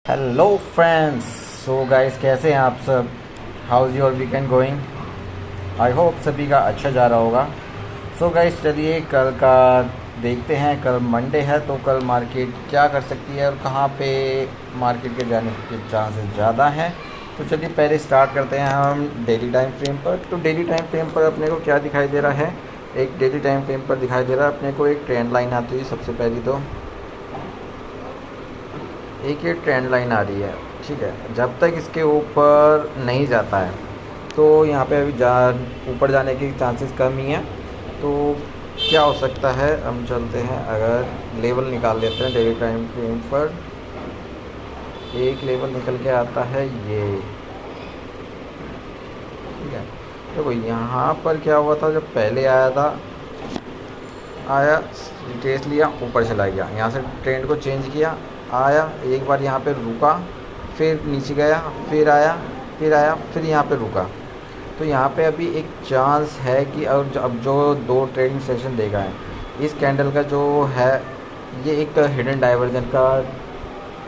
Hello friends. So guys, कैसे हैं आप सब? How is your weekend going? I hope सभी का अच्छा जा रहा होगा। सो गाइस, चलिए कल का देखते हैं। कल मंडे है तो कल मार्केट क्या कर सकती है और कहाँ पे मार्केट के जाने के चांसेस ज़्यादा हैं। तो चलिए पहले स्टार्ट करते हैं हम डेली टाइम फ्रेम पर। तो डेली टाइम फ्रेम पर अपने को क्या दिखाई दे रहा है? एक डेली टाइम फ्रेम पर दिखाई दे रहा है अपने को एक ट्रेंड लाइन आती है। सबसे पहली तो एक ये ट्रेंड लाइन आ रही है, ठीक है। जब तक इसके ऊपर नहीं जाता है तो यहाँ पे अभी ऊपर जाने के चांसेस कम ही हैं। तो क्या हो सकता है, हम चलते हैं। अगर लेवल निकाल लेते हैं डेली टाइम फ्रेम पर, एक लेवल निकल के आता है ये, ठीक है। देखो यहाँ पर क्या हुआ था, जब पहले आया था, आया, टेस्ट लिया, ऊपर चला गया, यहाँ से ट्रेंड को चेंज किया, आया, एक बार यहाँ पे रुका, फिर नीचे गया, फिर आया, फिर आया, फिर यहाँ पे रुका। तो यहाँ पे अभी एक चांस है कि अब जो दो ट्रेडिंग सेशन देगा है, इस कैंडल का जो है ये एक हिडन डाइवर्जन का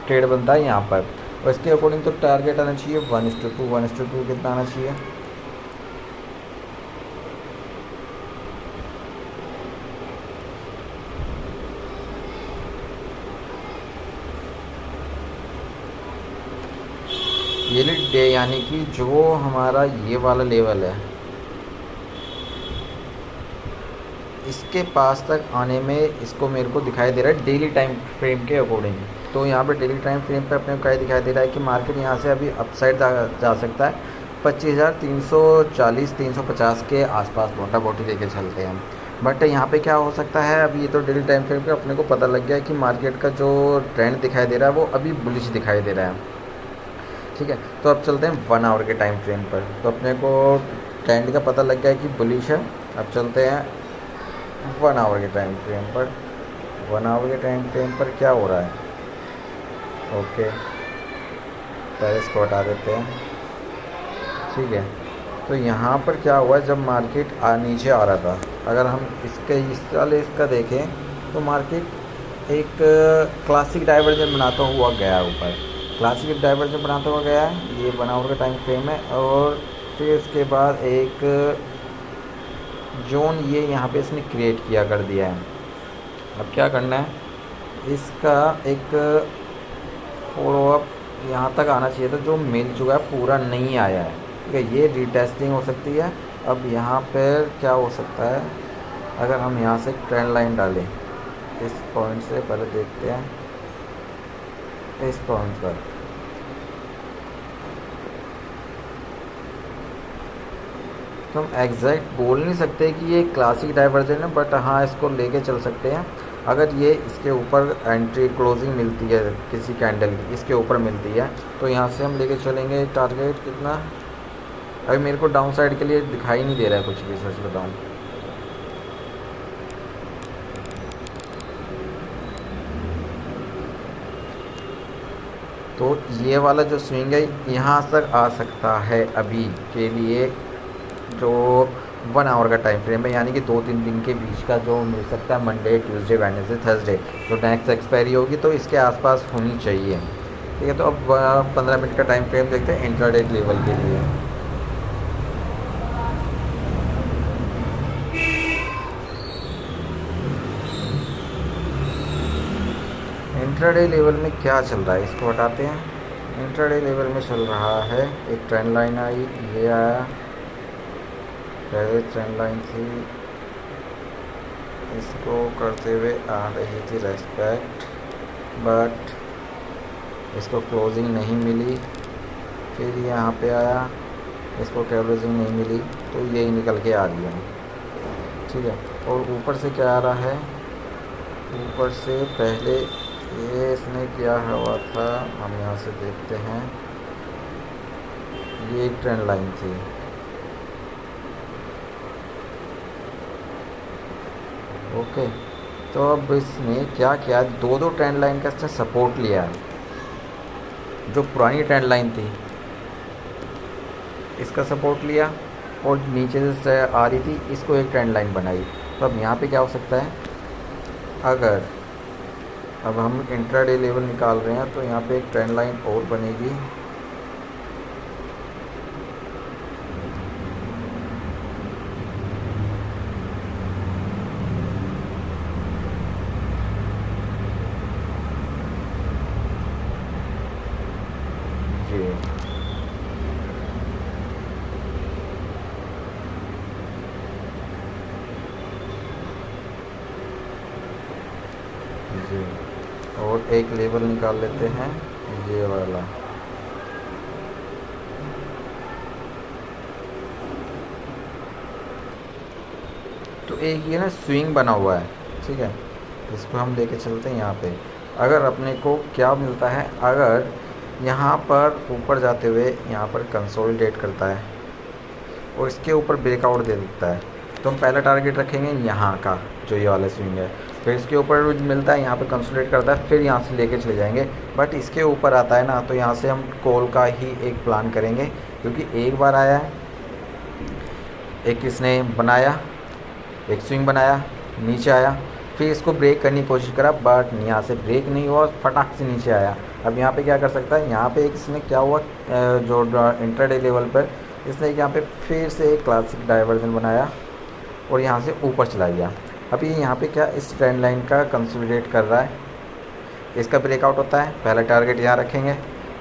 ट्रेड बनता है यहाँ पर। और इसके अकॉर्डिंग तो टारगेट आना चाहिए 1:2। 1:2 कितना आना चाहिए? ये डे, यानी कि जो हमारा ये वाला लेवल है, इसके पास तक आने में इसको मेरे को दिखाई दे रहा है डेली टाइम फ्रेम के अकॉर्डिंग। तो यहाँ पे डेली टाइम फ्रेम पे अपने को क्या दिखाई दे रहा है कि मार्केट यहाँ से अभी अपसाइड जा सकता है 25,340 350 के आसपास मोटा मोटी लेके चलते हैं। बट यहाँ पे क्या हो सकता है, अभी ये तो डेली टाइम फ्रेम पे अपने को पता लग गया है कि मार्केट का जो ट्रेंड दिखाई दे रहा है वो अभी बुलिश दिखाई दे रहा है, ठीक है। तो अब चलते हैं 1 आवर के टाइम फ्रेम पर। तो अपने को ट्रेंड का पता लग गया है कि बुलिश है। अब चलते हैं 1 आवर के टाइम फ्रेम पर। 1 आवर के टाइम फ्रेम पर क्या हो रहा है? ओके, पहले इसको हटा देते हैं, ठीक है। तो यहाँ पर क्या हुआ है, जब मार्केट नीचे आ रहा था, अगर हम इसका देखें तो मार्केट एक क्लासिक डाइवर्जन बनाता हुआ गया ऊपर। क्लासिक डाइवर्जन बनाता हुआ गया है, ये 1 आवर का टाइम फ्रेम है। और फिर इसके बाद एक जोन ये यहाँ पे इसने क्रिएट किया कर दिया है। अब क्या करना है, इसका एक फॉलोअप यहाँ तक आना चाहिए था, जो मिल चुका है, पूरा नहीं आया है, ठीक है। ये रीटेस्टिंग हो सकती है। अब यहाँ पर क्या हो सकता है, अगर हम यहाँ से ट्रेंड लाइन डालें इस पॉइंट से, पहले देखते हैं इस पॉइंट पर। तो हम एग्जैक्ट बोल नहीं सकते कि ये क्लासिक डाइवर्जन है, बट हाँ इसको लेके चल सकते हैं। अगर ये इसके ऊपर एंट्री क्लोजिंग मिलती है किसी कैंडल की, इसके ऊपर मिलती है, तो यहाँ से हम लेके चलेंगे। टारगेट कितना? अभी मेरे को डाउन साइड के लिए दिखाई नहीं दे रहा है कुछ भी, सच बताऊँ। तो ये वाला जो स्विंग है यहाँ तक आ सकता है अभी के लिए, जो 1 आवर का टाइम फ्रेम है, यानी कि 2-3 दिन के बीच का जो मिल सकता है, मंडे, ट्यूसडे, वेडनेसडे, थर्सडे। तो नेक्स्ट एक्सपायरी होगी तो इसके आसपास होनी चाहिए, ठीक है। तो अब 15 मिनट का टाइम फ्रेम देखते हैं इंट्राडे लेवल के लिए। इंट्राडे लेवल में क्या चल रहा है, इसको हटाते हैं। इंट्राडे लेवल में चल रहा है, एक ट्रेंड लाइन आई, ये आया, पहले ट्रेंड लाइन थी, इसको करते हुए आ रही थी रेस्पेक्ट, बट इसको क्लोजिंग नहीं मिली। फिर यहाँ पे आया, इसको क्लोजिंग नहीं मिली, तो यही निकल के आ रही है, ठीक है। और ऊपर से क्या आ रहा है, ऊपर से पहले ये इसने क्या हुआ था, हम यहाँ से देखते हैं, ये एक ट्रेंड लाइन थी, ओके। तो अब इसने क्या किया, दो ट्रेंड लाइन का इसने सपोर्ट लिया। जो पुरानी ट्रेंड लाइन थी इसका सपोर्ट लिया, और नीचे से आ रही थी, इसको एक ट्रेंड लाइन बनाई। तो अब यहाँ पे क्या हो सकता है, अगर अब हम इंट्राडे लेवल निकाल रहे हैं, तो यहाँ पे एक ट्रेंड लाइन और बनेगी। ये जी, और एक लेवल निकाल लेते हैं, ये वाला। तो एक ये ना स्विंग बना हुआ है, ठीक है, इसको हम लेके चलते हैं यहाँ पे। अगर अपने को क्या मिलता है, अगर यहाँ पर ऊपर जाते हुए यहाँ पर कंसोलिडेट करता है और इसके ऊपर ब्रेकआउट दे देता है, तो हम पहला टारगेट रखेंगे यहाँ का, जो ये वाला स्विंग है। फिर इसके ऊपर मिलता है, यहाँ पे कंसोलिडेट करता है, फिर यहाँ से लेके चले जाएंगे। बट इसके ऊपर आता है ना, तो यहाँ से हम कॉल का ही एक प्लान करेंगे, क्योंकि एक बार आया है, एक इसने बनाया, एक स्विंग बनाया, नीचे आया, फिर इसको ब्रेक करने की कोशिश करा, बट यहाँ से ब्रेक नहीं हुआ, फटाक से नीचे आया। अब यहाँ पे क्या कर सकता है, यहाँ पे एक इसने क्या हुआ, जो इंट्राडे लेवल पर इसने यहाँ पे फिर से एक क्लासिक डाइवर्जन बनाया और यहाँ से ऊपर चला गया। अब ये यहाँ पे क्या इस ट्रेंड लाइन का कंसोलिडेट कर रहा है, इसका ब्रेकआउट होता है, पहला टारगेट यहाँ रखेंगे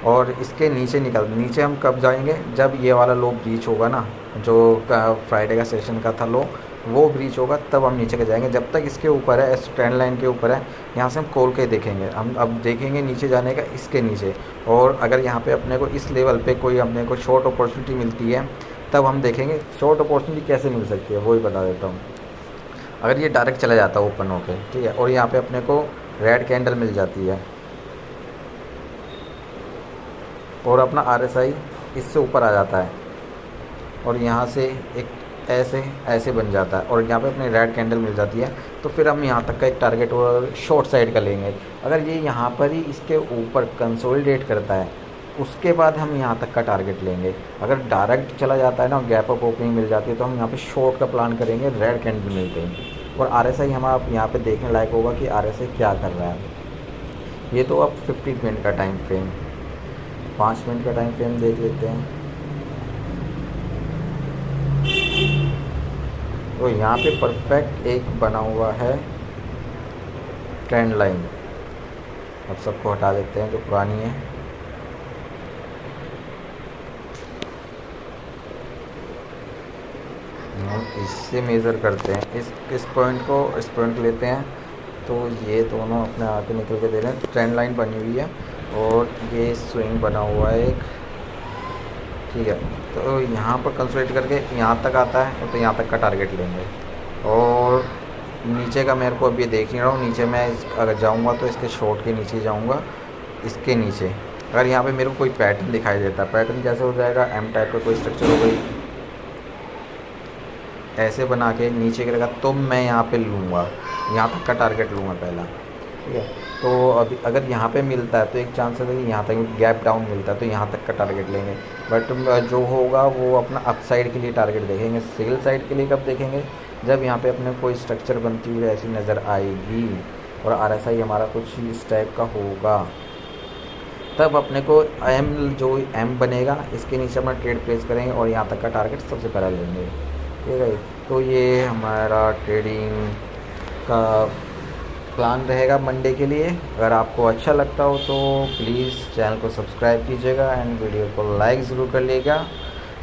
और इसके नीचे हम कब जाएंगे, जब ये वाला लो ब्रीच होगा ना, जो फ्राइडे का सेशन का था लो, वो ब्रीच होगा, तब हम नीचे के जाएंगे। जब तक इसके ऊपर है, इस ट्रेंड लाइन के ऊपर है, यहाँ से हम खोल के देखेंगे। हम अब देखेंगे नीचे जाने का, इसके नीचे। और अगर यहाँ पे अपने को इस लेवल पे कोई अपने को शॉर्ट अपॉर्चुनिटी मिलती है, तब हम देखेंगे शॉर्ट अपॉर्चुनिटी कैसे मिल सकती है, वो ही बता देता हूँ। अगर ये डायरेक्ट चला जाता है ओपन होके, ठीक है, और यहाँ पे अपने को रेड कैंडल मिल जाती है और अपना RSI इससे ऊपर आ जाता है और यहाँ से एक ऐसे बन जाता है और यहाँ पे अपनी रेड कैंडल मिल जाती है, तो फिर हम यहाँ तक का एक टारगेट और शॉर्ट साइड का लेंगे। अगर ये यहाँ पर ही इसके ऊपर कंसोलिडेट करता है, उसके बाद हम यहाँ तक का टारगेट लेंगे। अगर डायरेक्ट चला जाता है ना, गैप अप ओपनिंग मिल जाती है, तो हम यहाँ पे शॉर्ट का प्लान करेंगे, रेड कैंडल मिलते हैं। और RSI हमारा यहाँ पे देखने लायक होगा कि RSI क्या कर रहा है। ये तो अब 15 मिनट का टाइम फ्रेम, 5 मिनट का टाइम फ्रेम देख लेते हैं। तो यहाँ पे परफेक्ट एक बना हुआ है ट्रेंड लाइन। अब सबको हटा देते हैं जो पुरानी है। हम इससे मेज़र करते हैं, इस पॉइंट को, इस पॉइंट को लेते हैं, तो ये दोनों अपने आगे निकल के दे रहे हैं। ट्रेंड लाइन बनी हुई है और ये स्विंग बना हुआ है एक, ठीक है। तो यहाँ पर कंसोलिडेट करके यहाँ तक आता है, तो यहाँ तक का टारगेट लेंगे। और नीचे का मेरे को अभी देख नहीं रहा हूँ, नीचे मैं अगर जाऊँगा तो इसके शॉर्ट के नीचे जाऊँगा, इसके नीचे। अगर यहाँ पे मेरे को कोई पैटर्न दिखाई देता है, पैटर्न कैसे हो जाएगा, M टाइप का कोई स्ट्रक्चर हो गई, ऐसे बना के नीचे गिरेगा, तो मैं यहाँ पे लूँगा, यहाँ तक का टारगेट लूँगा पहला, ठीक है। तो अभी अगर यहाँ पे मिलता है तो एक चांस है कि यहाँ तक गैप डाउन मिलता है, तो यहाँ तक का टारगेट लेंगे। बट जो होगा वो अपना अप साइड के लिए टारगेट देखेंगे। सेल साइड के लिए कब देखेंगे, जब यहाँ पे अपने कोई स्ट्रक्चर बनती हुई ऐसी नज़र आएगी और RSI हमारा कुछ इस टाइप का होगा, तब अपने को जो M बनेगा, इसके नीचे अपना ट्रेड प्लेस करेंगे और यहाँ तक का टारगेट सबसे पहले लेंगे, ठीक है। तो ये हमारा ट्रेडिंग का प्लान रहेगा मंडे के लिए। अगर आपको अच्छा लगता हो तो प्लीज़ चैनल को सब्सक्राइब कीजिएगा एंड वीडियो को लाइक ज़रूर कर लीजिएगा।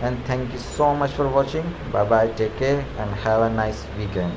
And thank you so much for watching. Bye bye, take care and have a nice weekend.